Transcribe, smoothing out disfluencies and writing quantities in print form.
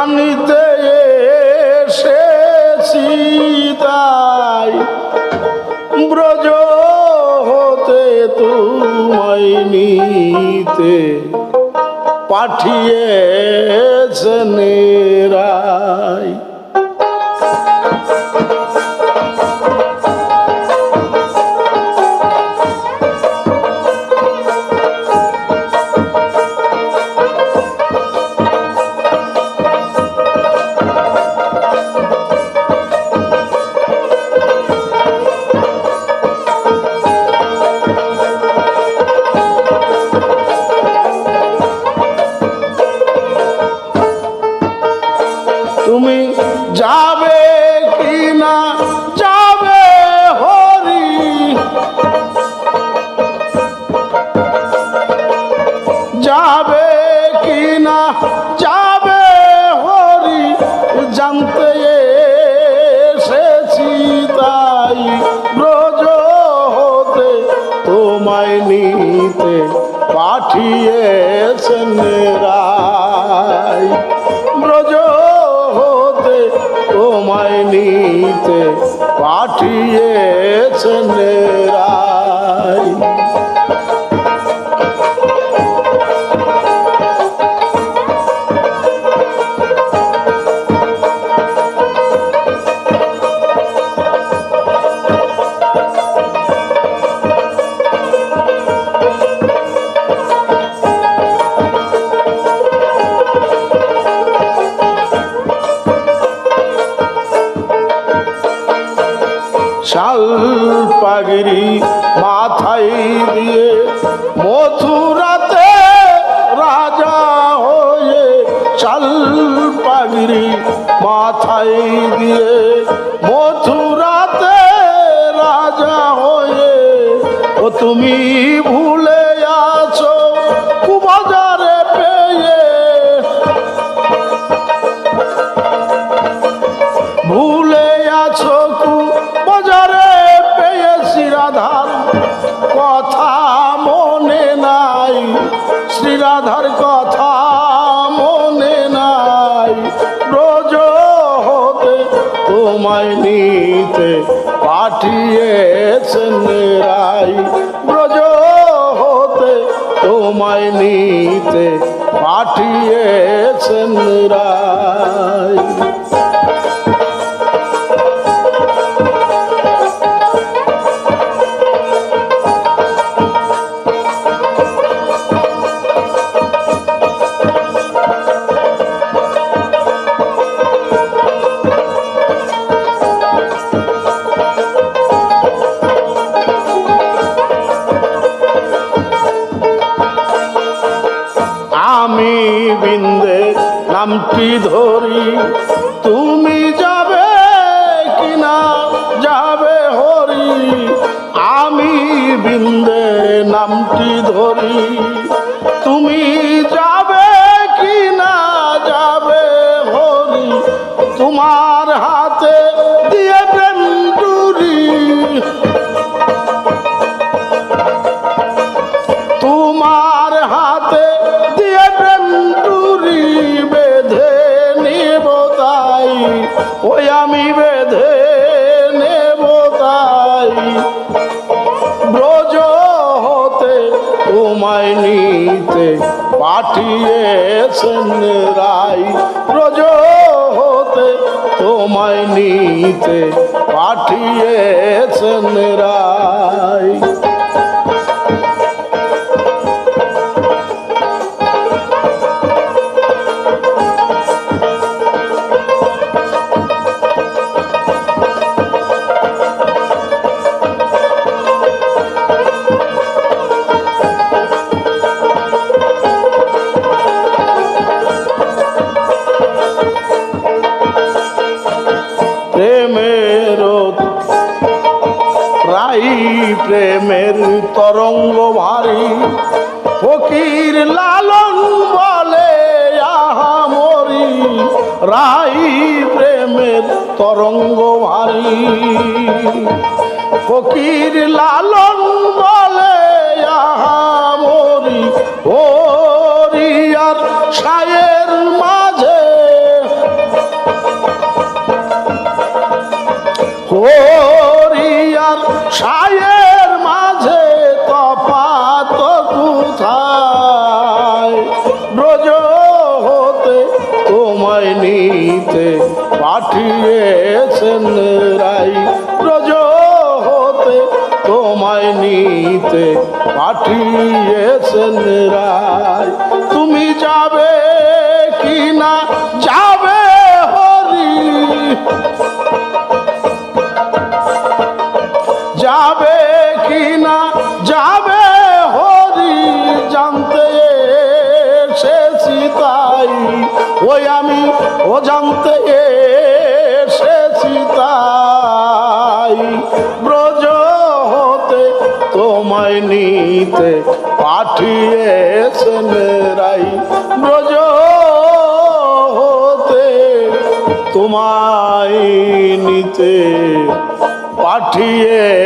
জানিতে এসেছি তাই ব্রজ হতে তোমায় নিতে পাঠিয়েছেন রায়। তুমি যাবে কি না যাবে হরি, যাবে কি না যাবে হরি জানতে এসেছি তাই ব্রজ হতে তোমায় নিতে পাঠিয়েছেন রায়। ব্রজ হতে তোমায় নিতে পাঠিয়েছেন রায়। শাল পাগড়ি মাথায় দিয়ে মথুরাতে রাজা হয়ে, শাল পাগড়ি মাথায় দিয়ে মথুরাতে রাজা হয়ে ও তুমি ভুলে আছো কুবাজারে পেয়ে, ভুলে আছো বাজারে পেয়েছি রাধার কথা মনে নাই, শ্রীরাধার কথা মনে নাই। ব্রজ হতে তোমায় নিতে পাঠিয়েছেন রায়। ব্রজ হতে তোমায় নিতে পাঠিয়েছেন রায়। আমি বিন্দে নামটি ধরি তুমি যাবে কিনা যাবে হরি, আমি বিন্দে নামটি ধরি তুমি যাবে কিনা যাবে হরি, তোমার হাতে দিয়ে প্রেম ডুরি, তোমার হাতে দিয়ে প্রেম ডুরি বেঁধে নেব তাই, ওই আমি বেঁধে নেব তাই। ব্রজ হতে তোমায় নিতে পাঠিয়েছেন রায়। ব্রজ হতে তোমায় নিতে পাঠিয়েছেন রায়। প্রেমের রাই প্রেমের তরঙ্গ ভারী, ফকির লালন বলে আহা মরি, রাই প্রেমের তরঙ্গ ভারী, ফকির লালন বলে আহা মরি। হরি আর সায়ের মাঝে তোমায় নিতে পাঠিয়েছেন রাই, ব্রজ হতে তোমায় নিতে পাঠিয়েছেন রাই। তুমি যাবে কি না যাবে হরি, যাবে কি না যাবে হরি জানতে এসেছি তাই, ওই আমি ও জানতে এসেছি তাই। ব্রজ হতে তোমায় নিতে পাঠিয়েছেন রাই, ব্রজ হতে তোমায় নিতে পাঠিয়েছেন